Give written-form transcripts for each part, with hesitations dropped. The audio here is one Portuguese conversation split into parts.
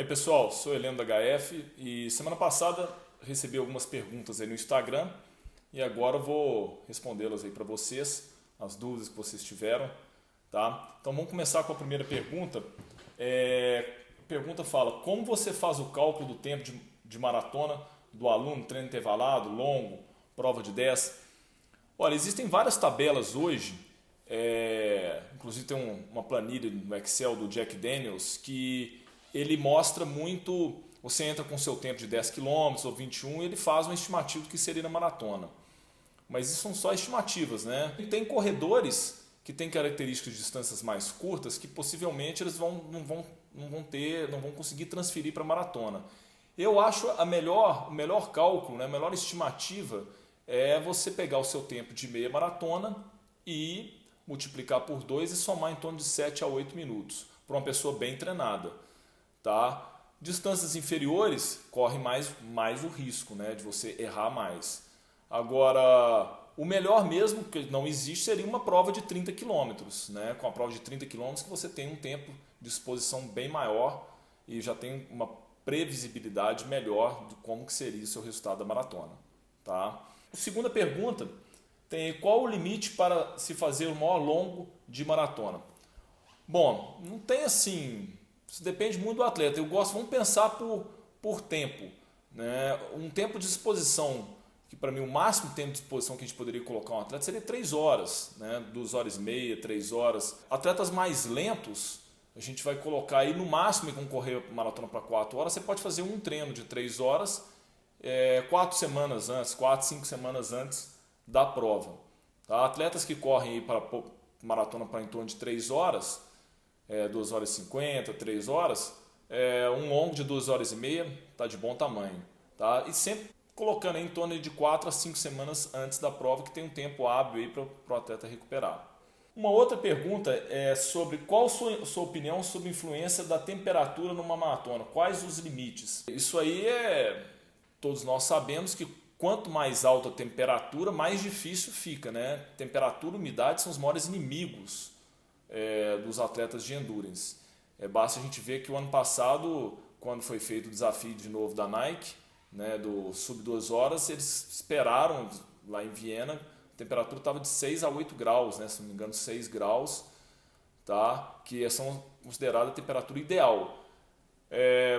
Aí pessoal, sou Heleno da HF e semana passada recebi algumas perguntas aí no Instagram e agora eu vou respondê-las aí para vocês, as dúvidas que vocês tiveram, tá? Então vamos começar com a primeira pergunta. A pergunta fala, como você faz o cálculo do tempo de maratona do aluno, treino intervalado, longo, prova de 10? Olha, existem várias tabelas hoje, inclusive tem uma planilha no Excel do Jack Daniels que ele mostra muito, você entra com seu tempo de 10 quilômetros ou 21 e ele faz uma estimativa do que seria na maratona. Mas isso são só estimativas, né? E tem corredores que têm características de distâncias mais curtas que possivelmente eles não vão conseguir transferir para a maratona. Eu acho o melhor cálculo, né, a melhor estimativa é você pegar o seu tempo de meia maratona e multiplicar por 2 e somar em torno de 7 a 8 minutos para uma pessoa bem treinada. Tá? Distâncias inferiores corre mais o risco, né, de você errar mais. Agora, o melhor mesmo, que não existe, seria uma prova de 30 quilômetros. Né? Com a prova de 30 quilômetros que você tem um tempo de exposição bem maior e já tem uma previsibilidade melhor de como que seria o seu resultado da maratona. Tá? A segunda pergunta tem qual o limite para se fazer o maior longo de maratona? Bom, não tem assim... Isso depende muito do atleta. Vamos pensar por tempo. Né? Um tempo de exposição, que para mim o máximo tempo de exposição que a gente poderia colocar um atleta seria 3 horas, né? 2 horas e meia, 3 horas. Atletas mais lentos, a gente vai colocar aí no máximo e concorrer maratona para 4 horas. Você pode fazer um treino de 3 horas 4 semanas antes, 4, 5 semanas antes da prova. Tá? Atletas que correm aí para maratona para em torno de 3 horas, 2 horas e 50, 3 horas, um longo de 2 horas e meia está de bom tamanho. Tá? E sempre colocando em torno de 4 a 5 semanas antes da prova, que tem um tempo hábil para o atleta recuperar. Uma outra pergunta é sobre qual sua opinião sobre a influência da temperatura numa maratona, quais os limites? Isso aí todos nós sabemos que quanto mais alta a temperatura, mais difícil fica. Né? Temperatura e umidade são os maiores inimigos dos atletas de endurance. Basta a gente ver que o ano passado, quando foi feito o desafio de novo da Nike, né, do sub 2 horas, eles esperaram lá em Viena, a temperatura estava de 6 a 8 graus, né, se não me engano 6 graus, tá, que são consideradas a temperatura ideal.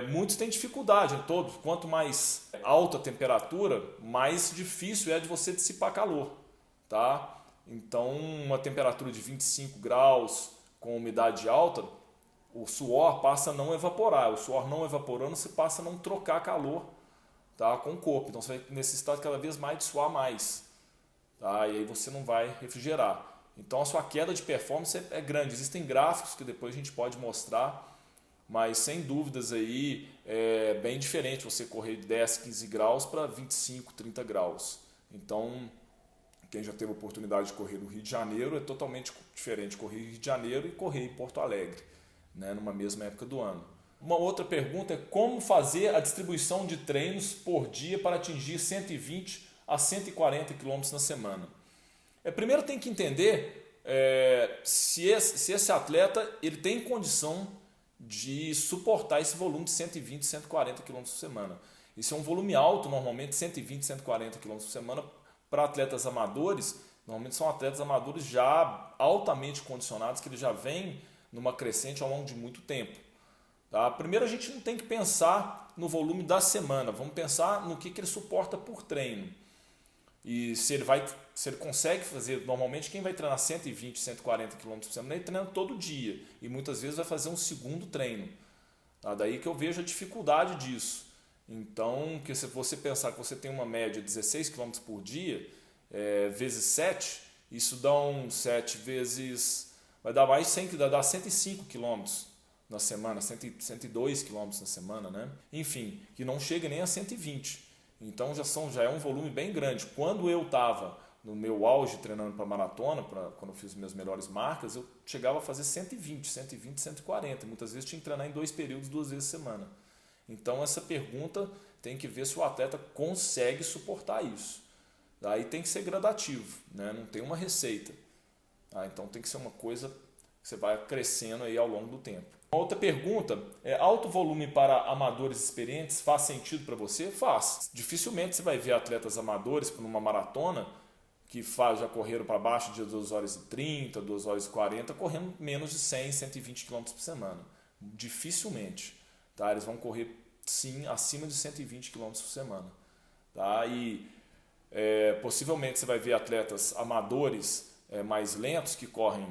Muitos têm dificuldade, quanto mais alta a temperatura, mais difícil é de você dissipar calor. Tá? Então, uma temperatura de 25 graus com umidade alta, o suor passa a não evaporar. O suor não evaporando, você passa a não trocar calor, tá, com o corpo. Então, você vai necessitar cada vez mais de suar mais. Tá? E aí você não vai refrigerar. Então, a sua queda de performance é grande. Existem gráficos que depois a gente pode mostrar, mas sem dúvidas aí é bem diferente você correr de 10, 15 graus para 25, 30 graus. Então, quem já teve a oportunidade de correr no Rio de Janeiro, é totalmente diferente correr no Rio de Janeiro e correr em Porto Alegre, né, numa mesma época do ano. Uma outra pergunta é como fazer a distribuição de treinos por dia para atingir 120 a 140 km na semana. Primeiro tem que entender se esse atleta ele tem condição de suportar esse volume de 120, 140 km por semana. Isso é um volume alto, normalmente 120, 140 km por semana. Para atletas amadores, normalmente são atletas amadores já altamente condicionados, que eles já vêm numa crescente ao longo de muito tempo. Tá? Primeiro a gente não tem que pensar no volume da semana, vamos pensar no que ele suporta por treino. E se ele consegue fazer, normalmente quem vai treinar 120, 140 km por semana, ele treina todo dia e muitas vezes vai fazer um segundo treino. Tá? Daí que eu vejo a dificuldade disso. Então, que se você pensar que você tem uma média de 16 km por dia, vezes 7, isso dá 7 vezes... vai dar mais 100, dá 105 km na semana, 102 km na semana, né? Enfim, que não chega nem a 120. Então já é um volume bem grande. Quando eu estava no meu auge treinando para maratona, quando eu fiz as minhas melhores marcas, eu chegava a fazer 120, 140. Muitas vezes tinha que treinar em 2 períodos, 2 vezes a semana. Então essa pergunta tem que ver se o atleta consegue suportar isso. Daí tem que ser gradativo, né? Não tem uma receita. Então tem que ser uma coisa que você vai crescendo aí ao longo do tempo. Uma outra pergunta é: alto volume para amadores experientes faz sentido para você? Faz. Dificilmente você vai ver atletas amadores para uma maratona que já correram para baixo de 2 horas e 30, 2 horas e 40, correndo menos de 100, 120 km por semana. Dificilmente. Tá? Eles vão correr, sim, acima de 120 km por semana. Tá? E possivelmente você vai ver atletas amadores mais lentos que correm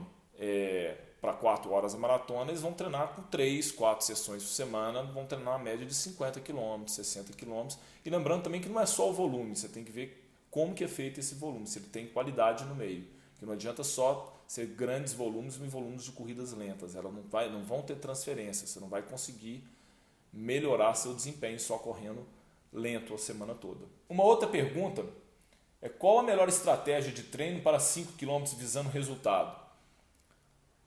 para 4 horas a maratona, eles vão treinar com 3, 4 sessões por semana, vão treinar uma média de 50 km, 60 km. E lembrando também que não é só o volume, você tem que ver como que é feito esse volume, se ele tem qualidade no meio. Que não adianta só ser grandes volumes e volumes de corridas lentas, elas não vão ter transferência, você não vai conseguir melhorar seu desempenho só correndo lento a semana toda. Uma outra pergunta é: qual a melhor estratégia de treino para 5 km visando resultado?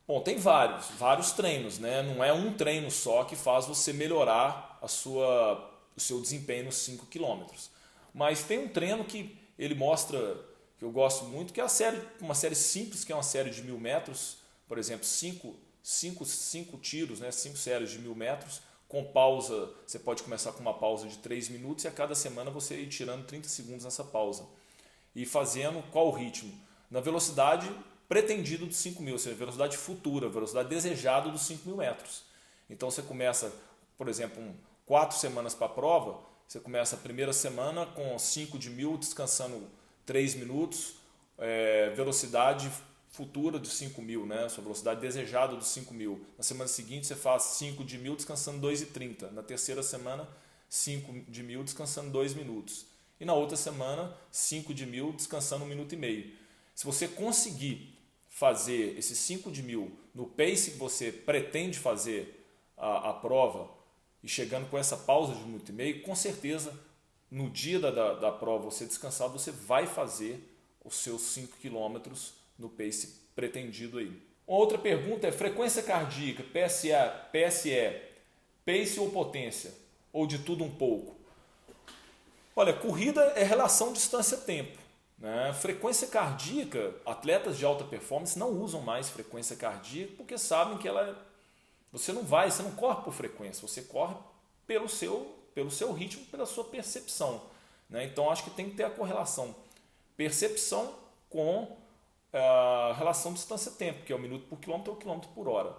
Bom, tem vários treinos, né? Não é um treino só que faz você melhorar o seu desempenho nos 5 km. Mas tem um treino que ele mostra, que eu gosto muito, que é uma série simples, que é uma série de 1000 metros, por exemplo, 5 tiros, né? 5 séries de 1000 metros, com pausa. Você pode começar com uma pausa de 3 minutos e a cada semana você ir tirando 30 segundos nessa pausa. E fazendo qual o ritmo? Na velocidade pretendida dos 5.000, ou seja, velocidade futura, velocidade desejada dos 5.000 metros. Então você começa, por exemplo, 4 semanas para a prova, você começa a primeira semana com 5 de 1000, descansando 3 minutos, velocidade futura dos 5.000, né? Sua velocidade desejada dos 5.000. Na semana seguinte você faz 5 de 1000 descansando 2,30. Na terceira semana, 5 de 1000 descansando 2 minutos. E na outra semana, 5 de 1000 descansando 1,5 minutos. Se você conseguir fazer esses 5 de 1000 no pace que você pretende fazer a prova e chegando com essa pausa de 1,5 minutos, com certeza no dia da prova você descansado, você vai fazer os seus 5 km no pace pretendido aí. Uma outra pergunta é: frequência cardíaca, PSE, pace ou potência? Ou de tudo um pouco? Olha, corrida é relação distância-tempo. Né? Frequência cardíaca, atletas de alta performance não usam mais frequência cardíaca porque sabem que você não corre por frequência, você corre pelo seu ritmo, pela sua percepção. Né? Então acho que tem que ter a correlação percepção com a relação distância-tempo, que é o minuto por quilômetro ou quilômetro por hora.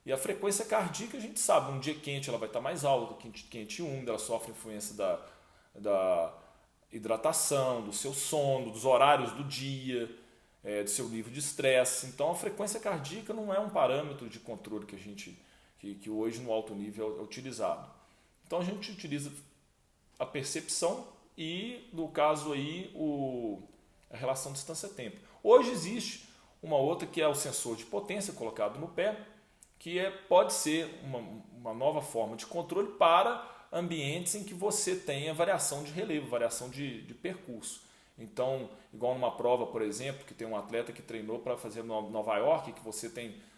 E a frequência cardíaca a gente sabe, um dia quente ela vai estar mais alta, quente e úmido, ela sofre influência da hidratação, do seu sono, dos horários do dia, do seu nível de estresse. Então a frequência cardíaca não é um parâmetro de controle que hoje no alto nível é utilizado. Então a gente utiliza a percepção e, no caso aí, a relação distância-tempo. Hoje existe uma outra que é o sensor de potência colocado no pé, que pode ser uma nova forma de controle para ambientes em que você tenha variação de relevo, variação de percurso. Então, igual numa prova, por exemplo, que tem um atleta que treinou para fazer Nova York, que você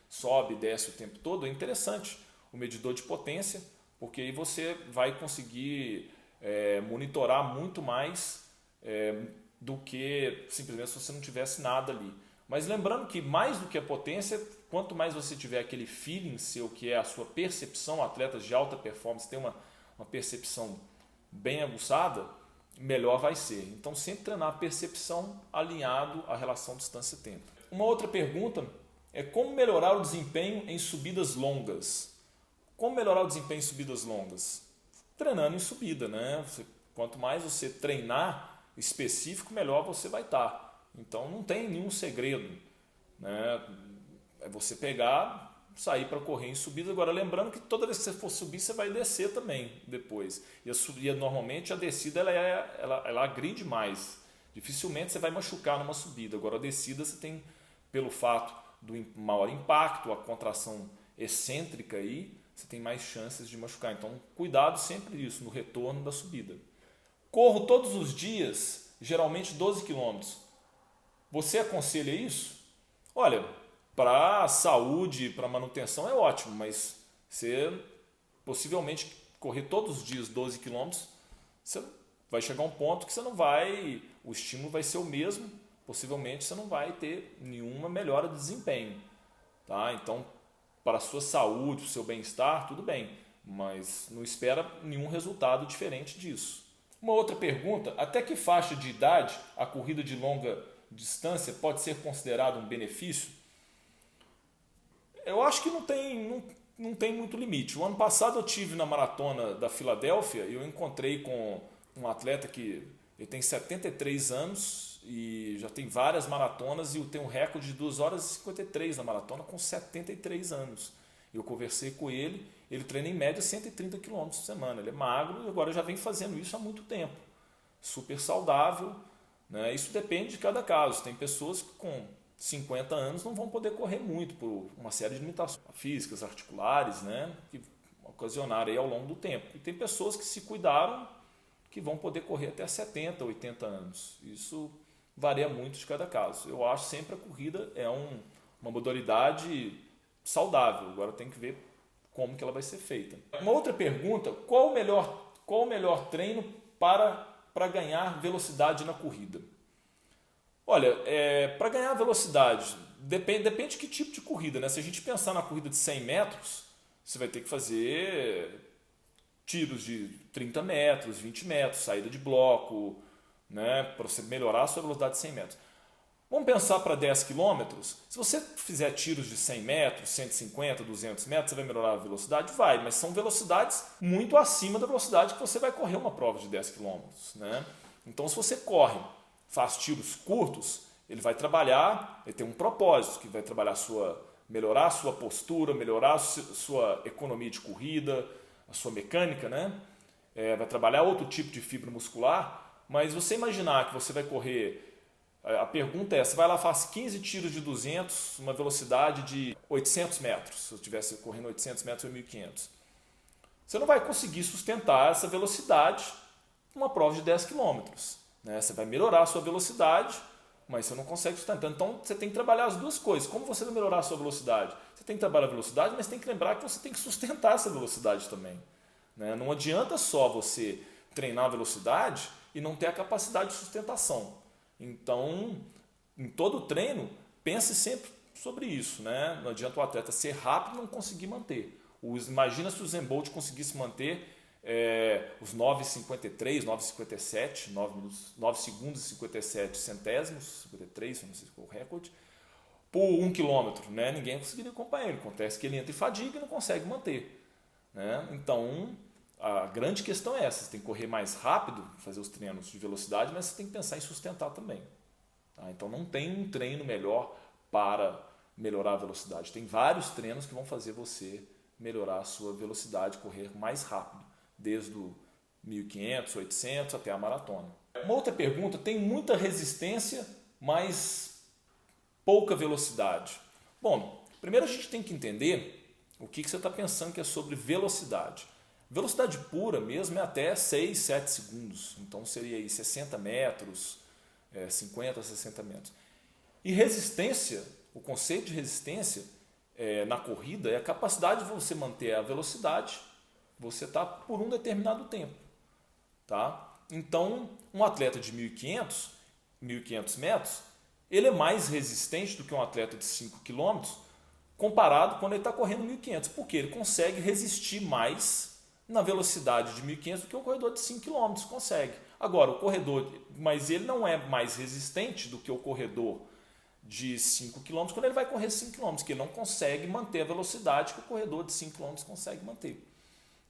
sobe e desce o tempo todo, é interessante o medidor de potência, porque aí você vai conseguir monitorar muito mais do que simplesmente se você não tivesse nada ali. Mas lembrando que mais do que a potência, quanto mais você tiver aquele feeling seu, que é a sua percepção, atletas de alta performance têm uma percepção bem aguçada, melhor vai ser. Então sempre treinar a percepção alinhado à relação distância-tempo. Uma outra pergunta é: como melhorar o desempenho em subidas longas? Como melhorar o desempenho em subidas longas? Treinando em subida, né? Quanto mais você treinar específico, melhor você vai estar. Então não tem nenhum segredo, né? É você sair para correr em subida. Agora, lembrando que toda vez que você for subir, você vai descer também depois. E normalmente a descida ela agride mais. Dificilmente você vai machucar numa subida. Agora, a descida você tem, pelo fato do maior impacto, a contração excêntrica aí, você tem mais chances de machucar. Então, cuidado sempre nisso, no retorno da subida. Corro todos os dias, geralmente 12 km. Você aconselha isso? Olha, para a saúde, para manutenção é ótimo, mas você possivelmente correr todos os dias 12 km, você vai chegar a um ponto que o estímulo vai ser o mesmo, possivelmente você não vai ter nenhuma melhora de desempenho. Tá? Então, para a sua saúde, para o seu bem-estar, tudo bem, mas não espera nenhum resultado diferente disso. Uma outra pergunta: até que faixa de idade a corrida de longa distância pode ser considerada um benefício? Eu acho que não tem muito limite. O ano passado eu tive na maratona da Filadélfia e eu encontrei com um atleta que ele tem 73 anos e já tem várias maratonas e tem um recorde de 2 horas e 53 na maratona com 73 anos. Eu conversei com ele, ele treina em média 130 km por semana. Ele é magro e agora já vem fazendo isso há muito tempo. Super saudável, né? Isso depende de cada caso. Tem pessoas que com 50 anos não vão poder correr muito por uma série de limitações físicas, articulares, né? Que ocasionaram aí ao longo do tempo. E tem pessoas que se cuidaram que vão poder correr até 70, 80 anos. Isso varia muito de cada caso. Eu acho sempre a corrida é uma modalidade saudável. Agora tem que ver como que ela vai ser feita. Uma outra pergunta: qual o melhor treino para ganhar velocidade na corrida? Olha, para ganhar velocidade, depende de que tipo de corrida, né? Se a gente pensar na corrida de 100 metros, você vai ter que fazer tiros de 30 metros, 20 metros, saída de bloco, né? Para você melhorar a sua velocidade de 100 metros. Vamos pensar para 10 quilômetros. Se você fizer tiros de 100 metros, 150, 200 metros, você vai melhorar a velocidade? Vai, mas são velocidades muito acima da velocidade que você vai correr uma prova de 10 quilômetros, né? Então, se você corre, faz tiros curtos, ele vai trabalhar, ele tem um propósito, que vai trabalhar melhorar a sua postura, melhorar a sua economia de corrida, a sua mecânica, né? Vai trabalhar outro tipo de fibra muscular, mas você imaginar que você vai correr. A pergunta é: você vai lá, faz 15 tiros de 200, uma velocidade de 800 metros, se eu estivesse correndo 800 metros ou 1500. Você não vai conseguir sustentar essa velocidade numa prova de 10 quilômetros, né? Você vai melhorar a sua velocidade, mas você não consegue sustentar. Então você tem que trabalhar as duas coisas. Como você vai melhorar a sua velocidade? Você tem que trabalhar a velocidade, mas tem que lembrar que você tem que sustentar essa velocidade também, né? Não adianta só você treinar a velocidade e não ter a capacidade de sustentação. Então, em todo treino, pense sempre sobre isso, né? Não adianta o atleta ser rápido e não conseguir manter. Imagina se o Usain Bolt conseguisse manter os 9,53, 9,57, 9 segundos e 57 centésimos, 53, não sei se foi o recorde, por 1 quilômetro, né? Ninguém conseguiria acompanhar ele. Acontece que ele entra em fadiga e não consegue manter, né? Então, a grande questão é essa: você tem que correr mais rápido, fazer os treinos de velocidade, mas você tem que pensar em sustentar também, tá? Então não tem um treino melhor para melhorar a velocidade. Tem vários treinos que vão fazer você melhorar a sua velocidade, correr mais rápido, desde o 1500, 800 até a maratona. Uma outra pergunta: tem muita resistência, mas pouca velocidade. Bom, primeiro a gente tem que entender o que você está pensando que é sobre velocidade. Velocidade pura mesmo é até 6, 7 segundos. Então seria aí 60 metros, 50, 60 metros. E resistência, o conceito de resistência na corrida é a capacidade de você manter a velocidade, você está por um determinado tempo, tá? Então, um atleta de 1.500 metros, ele é mais resistente do que um atleta de 5 km comparado quando ele está correndo 1.500, porque ele consegue resistir mais na velocidade de 1.500 do que o corredor de 5 km consegue. Agora, mas ele não é mais resistente do que o corredor de 5 km quando ele vai correr 5 km, que ele não consegue manter a velocidade que o corredor de 5 km consegue manter,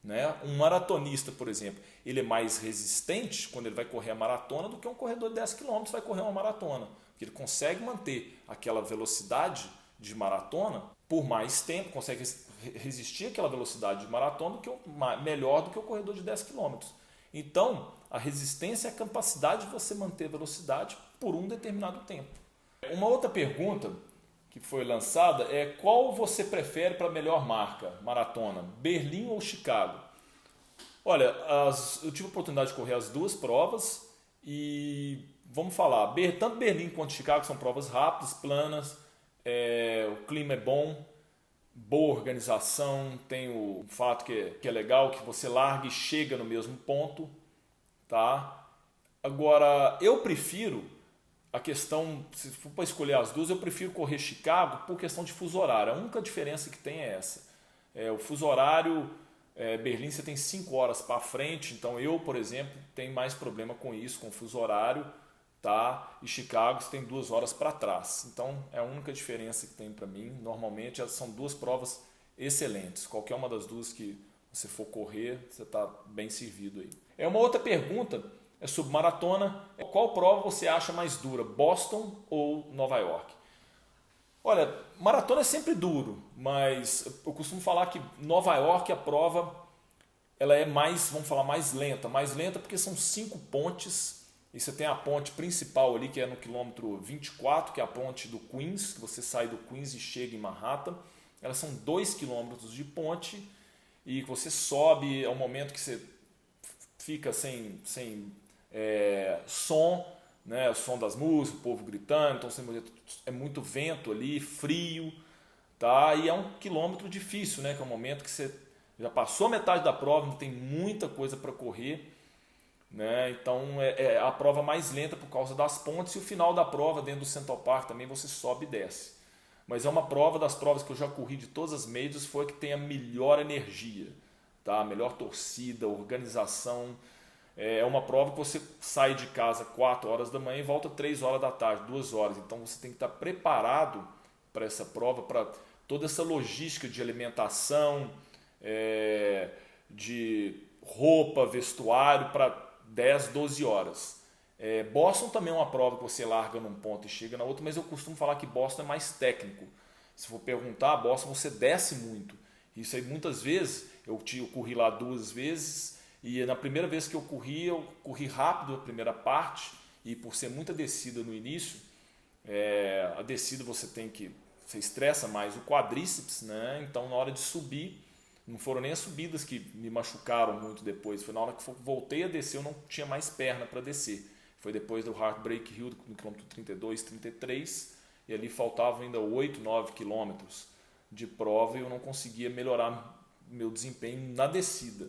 né? Um maratonista, por exemplo, ele é mais resistente quando ele vai correr a maratona do que um corredor de 10 km vai correr uma maratona, porque ele consegue manter aquela velocidade de maratona por mais tempo, consegue resistir àquela velocidade de maratona melhor do que o corredor de 10 km. Então, a resistência é a capacidade de você manter a velocidade por um determinado tempo. Uma outra pergunta que foi lançada é: qual você prefere para melhor marca, maratona, Berlim ou Chicago? Olha, eu tive a oportunidade de correr as duas provas e vamos falar, tanto Berlim quanto Chicago são provas rápidas, planas, o clima é bom, boa organização, tem o fato que é legal, que você larga e chega no mesmo ponto, tá? Agora, eu prefiro a questão, se for para escolher as duas, eu prefiro correr Chicago por questão de fuso horário. A única diferença que tem é essa. O fuso horário, Berlim você tem 5 horas para frente, então eu, por exemplo, tenho mais problema com isso, com o fuso horário, tá? E Chicago você tem 2 horas para trás. Então é a única diferença que tem para mim. Normalmente são duas provas excelentes. Qualquer uma das duas que você for correr, você está bem servido aí. Uma outra pergunta é sobre maratona. Qual prova você acha mais dura, Boston ou Nova York? Olha, maratona é sempre duro, mas eu costumo falar que Nova York, a prova, ela é mais, vamos falar, mais lenta porque são 5 pontes, e você tem a ponte principal ali, que é no quilômetro 24, que é a ponte do Queens, que você sai do Queens e chega em Manhattan. Elas são 2 quilômetros de ponte, e você sobe, é um momento que você fica sem som, né? O som das músicas, o povo gritando, então é muito vento ali, frio, tá? E é um quilômetro difícil, né? Que é um momento que você já passou metade da prova, não tem muita coisa para correr, né? Então é a prova mais lenta por causa das pontes, e o final da prova dentro do Central Park também você sobe e desce. Mas é uma prova das provas que eu já corri de todas as majors, foi a que tem a melhor energia, tá? A melhor torcida, organização. É uma prova que você sai de casa 4 horas da manhã e volta 3 horas da tarde, 2 horas. Então você tem que estar preparado para essa prova, para toda essa logística de alimentação, de roupa, vestuário, para 10, 12 horas. Boston também é uma prova que você larga num ponto e chega na outra, mas eu costumo falar que Boston é mais técnico. Se for perguntar, Boston você desce muito. Isso aí muitas vezes, eu corri lá 2 vezes, e na primeira vez que eu corri rápido a primeira parte, e por ser muita descida no início, a descida você estressa mais o quadríceps, né? Então na hora de subir, não foram nem as subidas que me machucaram muito depois, foi na hora que voltei a descer, eu não tinha mais perna para descer. Foi depois do Heartbreak Hill, no quilômetro 32, 33, e ali faltavam ainda 8, 9 quilômetros de prova e eu não conseguia melhorar meu desempenho na descida.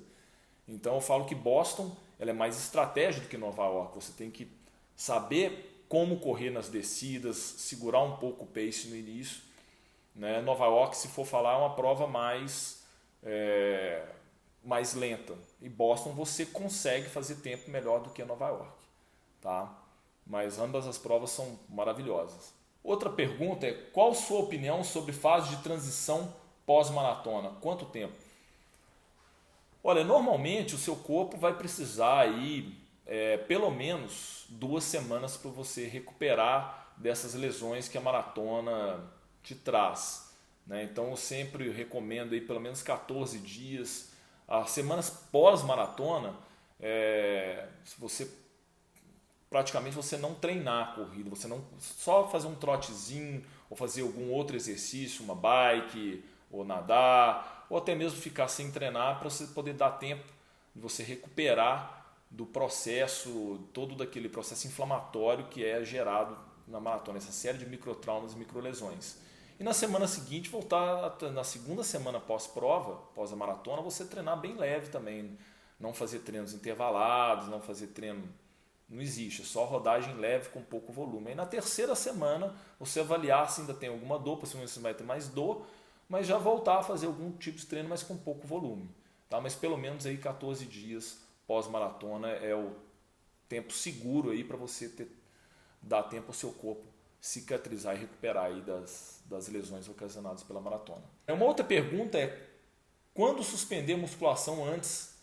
Então eu falo que Boston ela é mais estratégia do que Nova York. Você tem que saber como correr nas descidas, segurar um pouco o pace no início, né? Nova York, se for falar, é uma prova mais lenta. E Boston você consegue fazer tempo melhor do que Nova York, tá? Mas ambas as provas são maravilhosas. Outra pergunta é: qual a sua opinião sobre fase de transição pós-maratona? Quanto tempo? Olha, normalmente o seu corpo vai precisar aí pelo menos 2 semanas para você recuperar dessas lesões que a maratona te traz, né? Então eu sempre recomendo aí pelo menos 14 dias. As semanas pós-maratona, se você praticamente você não treinar a corrida, você não só fazer um trotezinho ou fazer algum outro exercício, uma bike ou nadar, ou até mesmo ficar sem treinar para você poder dar tempo de você recuperar do processo, todo daquele processo inflamatório que é gerado na maratona, essa série de microtraumas e microlesões. E na semana seguinte, voltar na segunda semana pós-prova, pós a maratona, você treinar bem leve também, não fazer treinos intervalados, não fazer treino, não existe, é só rodagem leve com pouco volume. Aí na terceira semana, você avaliar se ainda tem alguma dor, possivelmente você vai ter mais dor, mas já voltar a fazer algum tipo de treino, mas com pouco volume, tá? Mas pelo menos aí 14 dias pós-maratona é o tempo seguro aí para você dar tempo ao seu corpo cicatrizar e recuperar aí das lesões ocasionadas pela maratona. Uma outra pergunta é: quando suspender musculação antes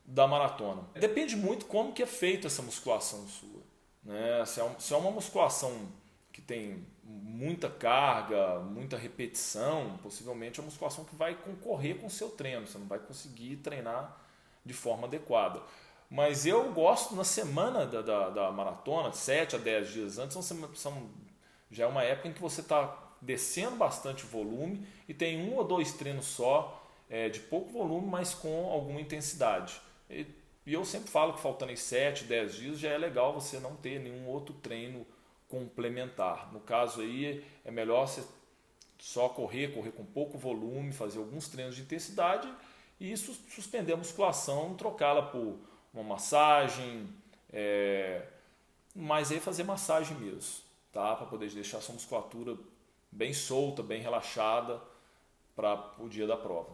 da maratona? Depende muito como que é feita essa musculação sua, né? Se é uma musculação que tem muita carga, muita repetição, possivelmente é uma musculação que vai concorrer com o seu treino, você não vai conseguir treinar de forma adequada. Mas eu gosto na semana da maratona, 7 a 10 dias antes, já é uma época em que você está descendo bastante volume e tem 1 ou 2 treinos só, de pouco volume, mas com alguma intensidade. E eu sempre falo que faltando 7, 10 dias já é legal você não ter nenhum outro treino complementar. No caso aí é melhor você só correr com pouco volume, fazer alguns treinos de intensidade e suspender a musculação, trocá-la por uma massagem, mas aí fazer massagem mesmo, tá? Para poder deixar sua musculatura bem solta, bem relaxada para o dia da prova.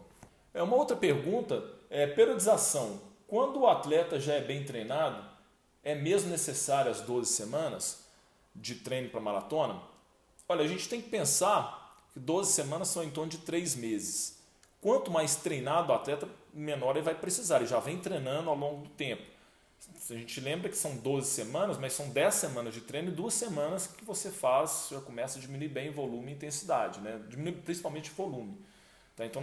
Uma outra pergunta é periodização. Quando o atleta já é bem treinado, é mesmo necessário as 12 semanas de treino para maratona? Olha, a gente tem que pensar que 12 semanas são em torno de 3 meses. Quanto mais treinado o atleta, menor ele vai precisar. Ele já vem treinando ao longo do tempo. A gente lembra que são 12 semanas, mas são 10 semanas de treino e 2 semanas que você faz, já começa a diminuir bem volume e intensidade, né? Diminui principalmente volume. Tá? Então,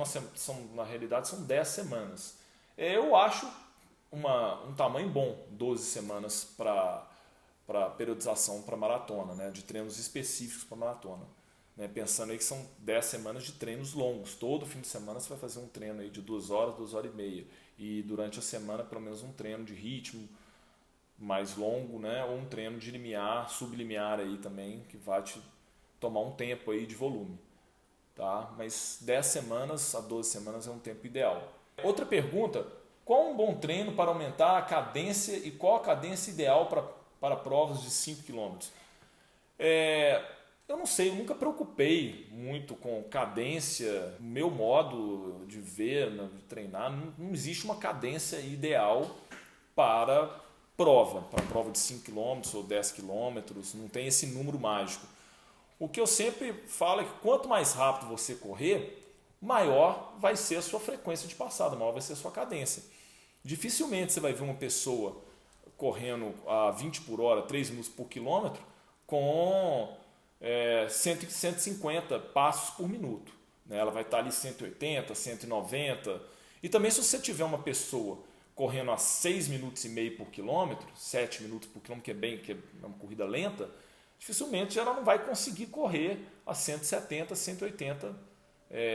na realidade, são 10 semanas. Eu acho um tamanho bom, 12 semanas para periodização para maratona, né? De treinos específicos para maratona. Né? Pensando aí que são 10 semanas de treinos longos. Todo fim de semana você vai fazer um treino aí de 2 horas, 2 horas e meia. E durante a semana, pelo menos um treino de ritmo mais longo, né? Ou um treino de limiar, sublimiar aí também, que vai te tomar um tempo aí de volume. Tá? Mas 10 semanas a 12 semanas é um tempo ideal. Outra pergunta, qual um bom treino para aumentar a cadência e qual a cadência ideal para provas de 5 km? Eu não sei, eu nunca preocupei muito com cadência. O meu modo de ver, de treinar, não existe uma cadência ideal para prova de 5 km ou 10 km, não tem esse número mágico. O que eu sempre falo é que quanto mais rápido você correr, maior vai ser a sua frequência de passada, maior vai ser a sua cadência. Dificilmente você vai ver uma pessoa correndo a 20 por hora, 3 minutos por quilômetro, com 150 passos por minuto. Né? Ela vai estar ali 180, 190. E também se você tiver uma pessoa correndo a 6 minutos e meio por quilômetro, 7 minutos por quilômetro, que é uma corrida lenta, dificilmente ela não vai conseguir correr a 170, 180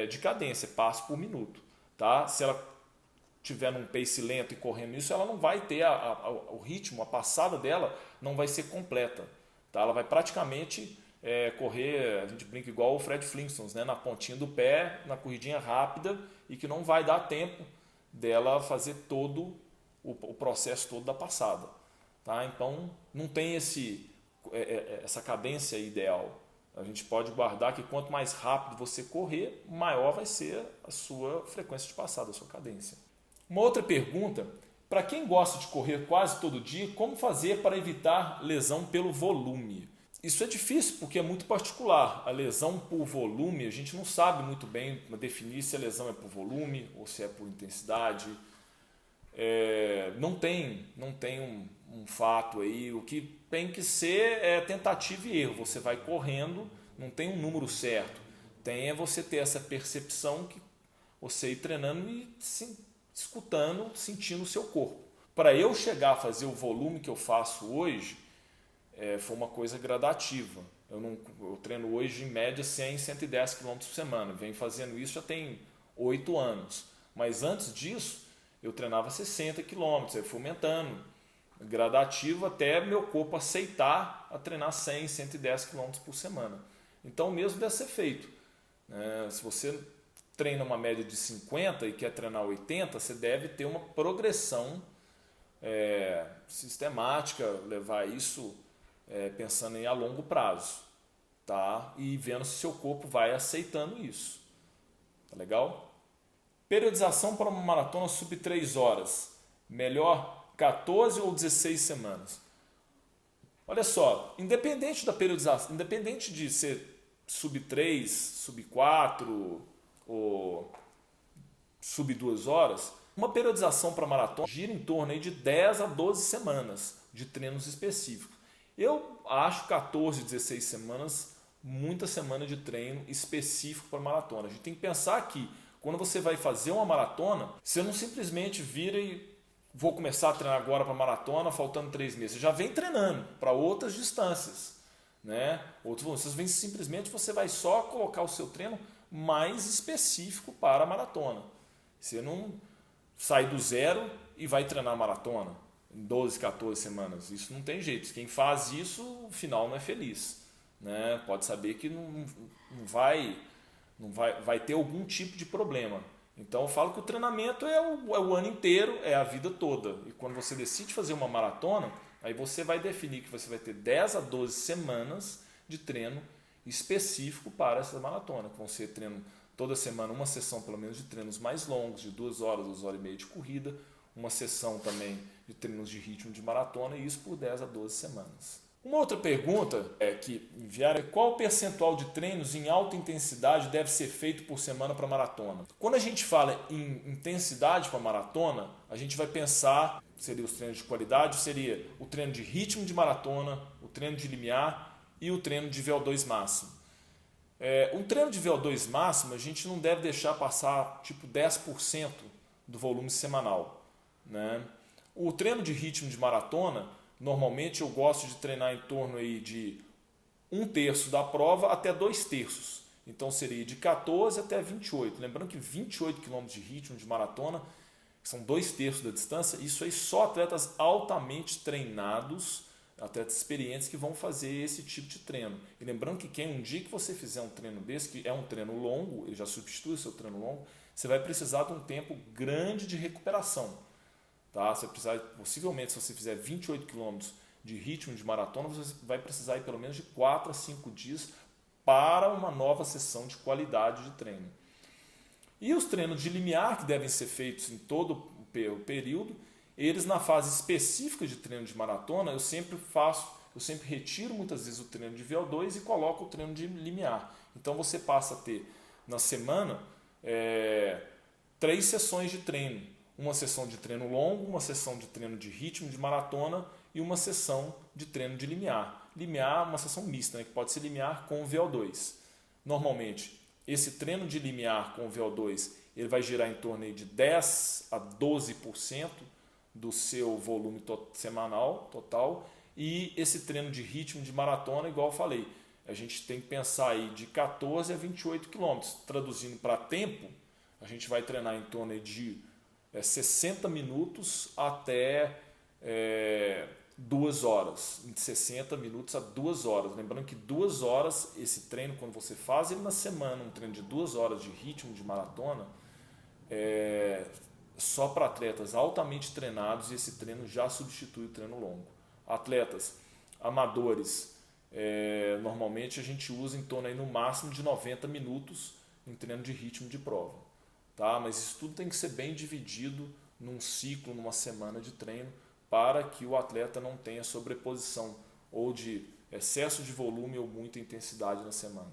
de cadência, passo por minuto. Tá? Se ela tiver num pace lento e correndo isso, ela não vai ter o ritmo, a passada dela não vai ser completa. Tá? Ela vai praticamente correr, a gente brinca igual o Fred Flintstones, né? Na pontinha do pé, na corridinha rápida, e que não vai dar tempo dela fazer todo o processo todo da passada. Tá? Então não tem essa cadência ideal. A gente pode guardar que quanto mais rápido você correr, maior vai ser a sua frequência de passada, a sua cadência. Uma outra pergunta, para quem gosta de correr quase todo dia, como fazer para evitar lesão pelo volume? Isso é difícil porque é muito particular. A lesão por volume, a gente não sabe muito bem definir se a lesão é por volume ou se é por intensidade. Não tem um fato aí. O que tem que ser é tentativa e erro. Você vai correndo, não tem um número certo. Tem você ter essa percepção que você ir treinando e escutando, sentindo o seu corpo. Para eu chegar a fazer o volume que eu faço hoje, foi uma coisa gradativa. Eu treino hoje em média 100, 110 km por semana. Venho fazendo isso já tem 8 anos. Mas antes disso, eu treinava 60 km. Eu fui aumentando, gradativo até meu corpo aceitar a treinar 100, 110 km por semana. Então o mesmo deve ser feito. Se você treina uma média de 50 e quer treinar 80, você deve ter uma progressão sistemática, levar isso pensando em a longo prazo, tá? E vendo se seu corpo vai aceitando isso. Tá legal? Periodização para uma maratona sub 3 horas. Melhor 14 ou 16 semanas? Olha só, independente da periodização, independente de ser sub 3, sub 4 ou sub 2 horas, uma periodização para maratona gira em torno aí de 10 a 12 semanas de treinos específicos. Eu acho 14, 16 semanas, muita semana de treino específico para maratona. A gente tem que pensar que quando você vai fazer uma maratona, você não simplesmente vira e vou começar a treinar agora para maratona, faltando 3 meses. Você já vem treinando para outras distâncias. Né? Você vai só colocar o seu treino mais específico para a maratona. Você não sai do zero e vai treinar maratona em 12, 14 semanas. Isso não tem jeito. Quem faz isso, o final não é feliz. Né? Pode saber que vai ter algum tipo de problema. Então eu falo que o treinamento é o ano inteiro, é a vida toda. E quando você decide fazer uma maratona, aí você vai definir que você vai ter 10 a 12 semanas de treino específico para essa maratona. Que vão ser treino toda semana, uma sessão pelo menos de treinos mais longos, de 2 horas, 2 horas e meia de corrida, uma sessão também de treinos de ritmo de maratona, e isso por 10 a 12 semanas. Uma outra pergunta que enviaram é: qual o percentual de treinos em alta intensidade deve ser feito por semana para maratona? Quando a gente fala em intensidade para maratona, a gente vai pensar, seria os treinos de qualidade, seria o treino de ritmo de maratona, o treino de limiar e o treino de VO2 máximo. O treino de VO2 máximo a gente não deve deixar passar tipo 10% do volume semanal, né? O treino de ritmo de maratona, normalmente eu gosto de treinar em torno aí de 1/3 da prova até 2/3. Então seria de 14 até 28. Lembrando que 28 km de ritmo de maratona são 2/3 da distância. Isso aí só atletas altamente treinados, atletas experientes que vão fazer esse tipo de treino. E lembrando que um dia que você fizer um treino desse, que é um treino longo, ele já substitui o seu treino longo, você vai precisar de um tempo grande de recuperação. Tá? Você precisar, possivelmente, se você fizer 28 km de ritmo de maratona, você vai precisar ir pelo menos de 4 a 5 dias para uma nova sessão de qualidade de treino. E os treinos de limiar, que devem ser feitos em todo o período, eles na fase específica de treino de maratona, eu sempre retiro muitas vezes o treino de VO2 e coloco o treino de limiar. Então você passa a ter na semana 3 sessões de treino. Uma sessão de treino longo, uma sessão de treino de ritmo de maratona e uma sessão de treino de limiar. Limiar é uma sessão mista, né, que pode ser limiar com VO2. Normalmente, esse treino de limiar com VO2 ele vai girar em torno aí de 10 a 12% do seu volume semanal total. E esse treino de ritmo de maratona, igual eu falei, a gente tem que pensar aí de 14 a 28 km. Traduzindo para tempo, a gente vai treinar em torno aí de 60 minutos até 2 horas. De 60 minutos a 2 horas. Lembrando que 2 horas, esse treino, quando você faz ele na semana, um treino de 2 horas de ritmo de maratona, só para atletas altamente treinados, e esse treino já substitui o treino longo. Atletas amadores, normalmente a gente usa em torno aí, no máximo de 90 minutos em treino de ritmo de prova. Tá? Mas isso tudo tem que ser bem dividido num ciclo, numa semana de treino, para que o atleta não tenha sobreposição ou de excesso de volume ou muita intensidade na semana.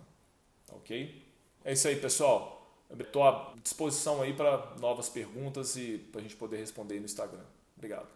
Ok? É isso aí, pessoal. Estou à disposição aí para novas perguntas e para a gente poder responder aí no Instagram. Obrigado.